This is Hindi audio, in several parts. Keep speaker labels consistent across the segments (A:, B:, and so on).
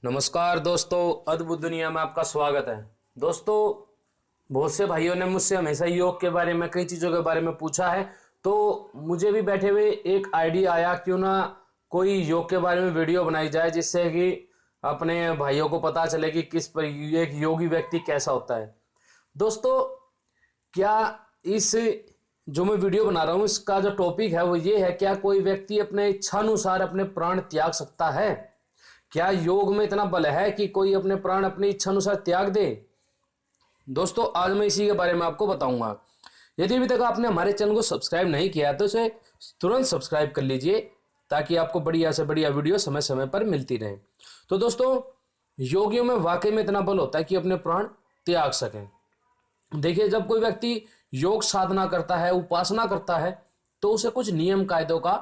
A: नमस्कार दोस्तों, अद्भुत दुनिया में आपका स्वागत है। दोस्तों, बहुत से भाइयों ने मुझसे हमेशा योग के बारे में, कई चीज़ों के बारे में पूछा है, तो मुझे भी बैठे हुए एक आइडिया आया, क्यों ना कोई योग के बारे में वीडियो बनाई जाए, जिससे कि अपने भाइयों को पता चले कि किस पर एक योगी व्यक्ति कैसा होता है। दोस्तों, क्या इस जो मैं वीडियो बना रहा हूँ, इसका जो टॉपिक है वो ये है, क्या कोई व्यक्ति अपने इच्छानुसार अपने प्राण त्याग सकता है? क्या योग में इतना बल है कि कोई अपने प्राण अपनी इच्छा अनुसार त्याग दे? दोस्तों, आज मैं इसी के बारे में आपको बताऊंगा। यदि अभी तक आपने हमारे चैनल को सब्सक्राइब नहीं किया तो इसे तुरंत सब्सक्राइब कर लीजिए, ताकि आपको बढ़िया से बढ़िया वीडियो समय समय पर मिलती रहे। तो दोस्तों, योगियों में वाकई में इतना बल होता है कि अपने प्राण त्याग सकें। देखिए, जब कोई व्यक्ति योग साधना करता है, उपासना करता है, तो उसे कुछ नियम कायदों का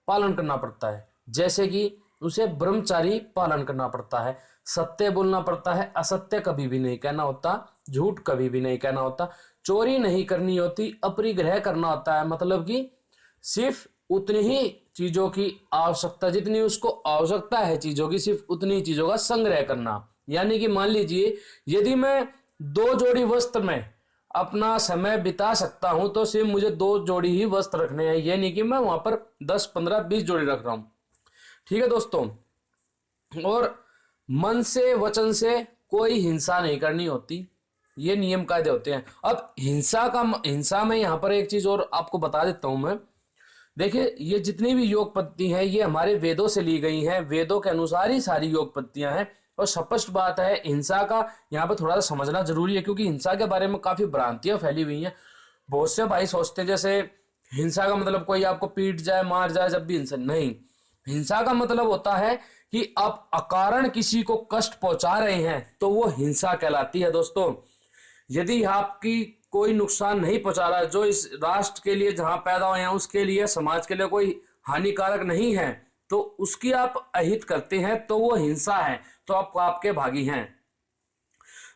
A: पालन करना पड़ता है। जैसे कि उसे ब्रह्मचारी पालन करना पड़ता है, सत्य बोलना पड़ता है, असत्य कभी भी नहीं कहना होता, झूठ कभी भी नहीं कहना होता, चोरी नहीं करनी होती, अपरिग्रह करना होता है। मतलब कि सिर्फ उतनी ही चीजों की आवश्यकता, जितनी उसको आवश्यकता है चीजों की, सिर्फ उतनी चीजों का संग्रह करना। यानी कि मान लीजिए, यदि मैं 2 जोड़ी वस्त्र में अपना समय बिता सकता हूं, तो सिर्फ मुझे 2 जोड़ी ही वस्त्र रखने हैं। ये नहीं कि मैं वहां पर 10, 15, 20 जोड़ी रख रहा हूं। ठीक है दोस्तों, और मन से, वचन से कोई हिंसा नहीं करनी होती। ये नियम कायदे होते हैं। अब हिंसा में यहां पर एक चीज और आपको बता देता हूं मैं। देखिए, ये जितनी भी योग पद्धति हैं, ये हमारे वेदों से ली गई हैं। वेदों के अनुसार ही सारी योग पद्धतियां हैं। और स्पष्ट बात है, हिंसा का यहाँ पर थोड़ा सा समझना जरूरी है, क्योंकि हिंसा के बारे में काफी भ्रांतियां फैली हुई हैं। बहुत से भाई सोचते हैं जैसे हिंसा का मतलब कोई आपको पीट जाए, मार जाए, जब भी हिंसा नहीं। हिंसा का मतलब होता है कि आप अकारण किसी को कष्ट पहुंचा रहे हैं, तो वो हिंसा कहलाती है। दोस्तों, यदि आपकी कोई नुकसान नहीं पहुंचा रहा, जो इस राष्ट्र के लिए जहां पैदा हुए हैं उसके लिए, समाज के लिए कोई हानिकारक नहीं है, तो उसकी आप अहित करते हैं, तो वो हिंसा है, तो आप आपके भागी हैं।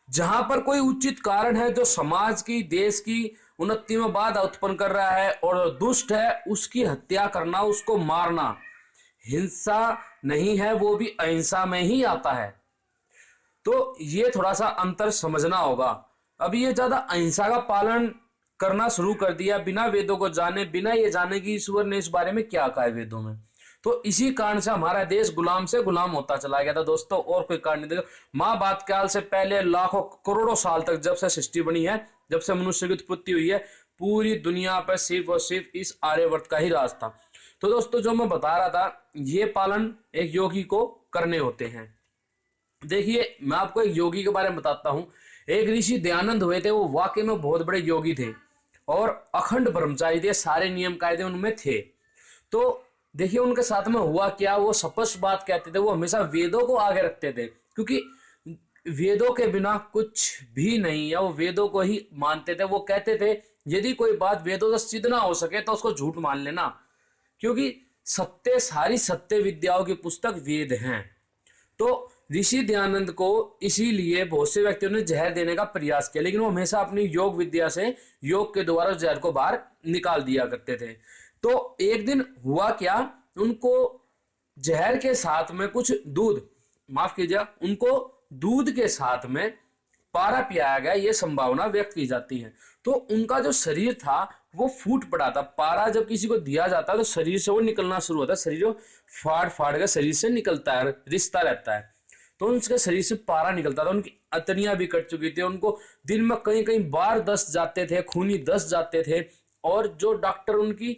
A: जहां पर कोई उचित कारण है, जो समाज की, देश की उन्नति में बाधा उत्पन्न कर रहा है और दुष्ट है, उसकी हत्या करना, उसको मारना हिंसा नहीं है, वो भी अहिंसा में ही आता है। तो ये थोड़ा सा अंतर समझना होगा। अभी ये ज्यादा अहिंसा का पालन करना शुरू कर दिया, बिना वेदों को जाने, बिना ये जाने कि ईश्वर ने इस बारे में क्या कहा है वेदों में। तो इसी कारण से हमारा देश गुलाम से गुलाम होता चला गया था दोस्तों, और कोई कारण नहीं। देखो, महाभारत काल से पहले लाखों करोड़ों साल तक, जब से सृष्टि बनी है, जब से मनुष्य की उत्पत्ति हुई है, पूरी दुनिया पर सिर्फ और सिर्फ इस आर्यवर्त का ही राज था। तो दोस्तों, जो मैं बता रहा था, ये पालन एक योगी को करने होते हैं। देखिए, मैं आपको एक योगी के बारे में बताता हूं। एक ऋषि दयानंद हुए थे, वो वाकई में बहुत बड़े योगी थे और अखंड ब्रह्मचारी थे, सारे नियम कायदे उनमें थे। तो देखिए, उनके साथ में हुआ क्या, वो स्पष्ट बात कहते थे, वो हमेशा वेदों को आगे रखते थे, क्योंकि वेदों के बिना कुछ भी नहीं है, वो वेदों को ही मानते थे। वो कहते थे, यदि कोई बात वेदों से सिद्ध ना हो सके तो उसको झूठ मान लेना, क्योंकि सत्य, सारी सत्य विद्याओं की पुस्तक वेद हैं। तो ऋषि दयानंद को इसीलिए बहुत से व्यक्तियों ने जहर देने का प्रयास किया, लेकिन वो हमेशा अपनी योग विद्या से, योग के द्वारा जहर को बाहर निकाल दिया करते थे। तो एक दिन हुआ क्या, उनको जहर के साथ में कुछ दूध, माफ कीजिए, उनको दूध के साथ में पारा पियाया गया, ये संभावना व्यक्त की जाती है। तो उनका जो शरीर था वो फूट पड़ा था। पारा जब किसी को दिया जाता है तो शरीर से वो निकलना शुरू होता है, शरीर को फाड़ फाड़ कर शरीर से निकलता है, रिश्ता रहता है। तो उनके शरीर से पारा निकलता था, उनकी अतनियां भी कट चुकी थी, उनको दिन में कई कई बार दस्त जाते थे, खूनी दस्त जाते थे। और जो डॉक्टर उनकी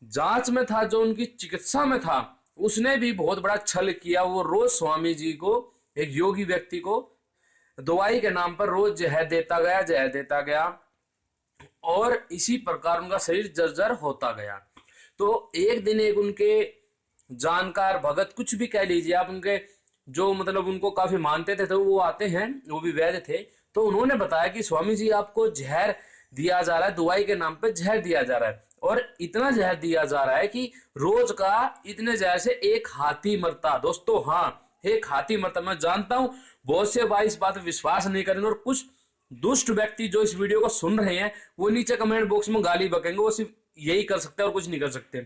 A: जांच में था, जो उनकी चिकित्सा में था, उसने भी बहुत बड़ा छल किया। वो रोज स्वामी जी को, एक योगी व्यक्ति को, दवाई के नाम पर रोज जहर देता गया, जहर देता गया, और इसी प्रकार उनका शरीर जर्जर होता गया। तो एक दिन एक उनके जानकार भगत, कुछ भी कह लीजिए आप, उनके जो मतलब उनको काफी मानते थे, तो वो आते हैं, वो भी वैद्य थे। तो उन्होंने बताया कि स्वामी जी, आपको जहर दिया जा रहा है, दवाई के नाम पे जहर दिया जा रहा है, और इतना जहर दिया जा रहा है कि रोज का इतने जहर से एक हाथी मरता। दोस्तों, हाँ, एक हाथी मरता। मैं जानता हूं बहुत से भाई इस बात पर विश्वास नहीं करेंगे, और कुछ दुष्ट व्यक्ति जो इस वीडियो को सुन रहे हैं, वो नीचे कमेंट बॉक्स में गाली बकेंगे। वो सिर्फ यही कर सकते हैं और कुछ नहीं कर सकते।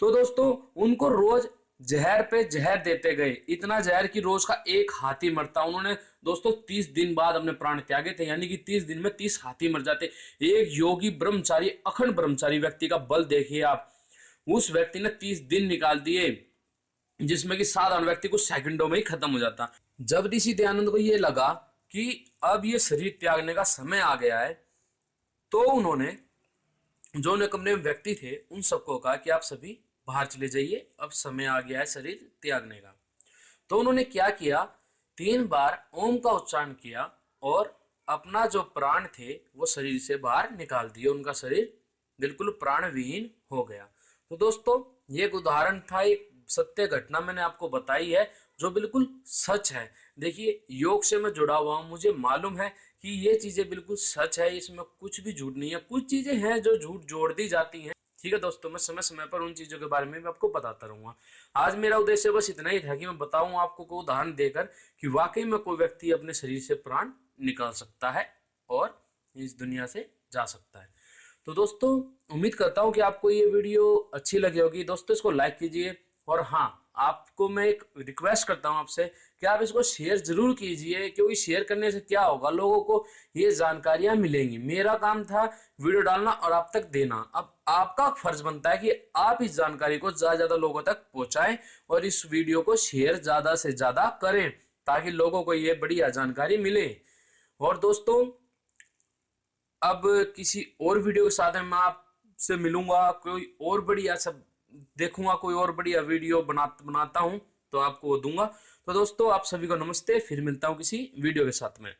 A: तो दोस्तों, उनको रोज जहर पे जहर देते गए, इतना जहर कि रोज का एक हाथी मरता। उन्होंने दोस्तों 30 दिन बाद अपने प्राण त्यागे थे, यानी कि 30 दिन में 30 हाथी मर जाते। एक योगी ब्रह्मचारी, अखंड ब्रह्मचारी व्यक्ति का बल देखिए आप। उस व्यक्ति ने 30 दिन निकाल दिए, जिसमें कि साधारण व्यक्ति को सेकंडों में ही खत्म हो जाता। जब ऋषि दयानंद को ये लगा कि अब ये शरीर त्यागने का समय आ गया है, तो उन्होंने जो निकम्मे व्यक्ति थे उन सबको कहा कि आप सभी बाहर चले जाइए, अब समय आ गया है शरीर त्यागने का। तो उन्होंने क्या किया, 3 बार ओम का उच्चारण किया और अपना जो प्राण थे वो शरीर से बाहर निकाल दिए। उनका शरीर बिल्कुल प्राण विहीन हो गया। तो दोस्तों ये एक उदाहरण था, एक सत्य घटना मैंने आपको बताई है जो बिल्कुल सच है। देखिए योग से मैं जुड़ा हुआ हूँ, मुझे मालूम है कि ये चीजें बिल्कुल सच है, इसमें कुछ भी झूठ नहीं है। कुछ चीजें हैं जो झूठ जोड़ दी जाती हैं, ठीक है दोस्तों। मैं समय समय पर उन चीजों के बारे में भी आपको बताता रहूंगा। आज मेरा उद्देश्य बस इतना ही था कि मैं बताऊं आपको कोई उदाहरण देकर कि वाकई में कोई व्यक्ति अपने शरीर से प्राण निकाल सकता है और इस दुनिया से जा सकता है। तो दोस्तों उम्मीद करता हूं कि आपको ये वीडियो अच्छी लगी होगी। दोस्तों इसको लाइक कीजिए, और हाँ आपको मैं एक रिक्वेस्ट करता हूं आपसे कि आप इसको शेयर जरूर कीजिए, क्योंकि शेयर करने से क्या होगा, लोगों को ये जानकारियां मिलेंगी। मेरा काम था वीडियो डालना और आप तक देना, अब आपका फर्ज बनता है कि आप इस जानकारी को ज्यादा ज्यादा लोगों तक पहुंचाएं और इस वीडियो को शेयर ज्यादा से ज्यादा करें, ताकि लोगों को ये बढ़िया जानकारी मिले। और दोस्तों अब किसी और वीडियो के साथ मैं आपसे मिलूंगा, कोई और बढ़िया सब देखूंगा, कोई और बढ़िया वीडियो बनाता हूं तो आपको वो दूंगा। तो दोस्तों आप सभी को नमस्ते, फिर मिलता हूं किसी वीडियो के साथ में।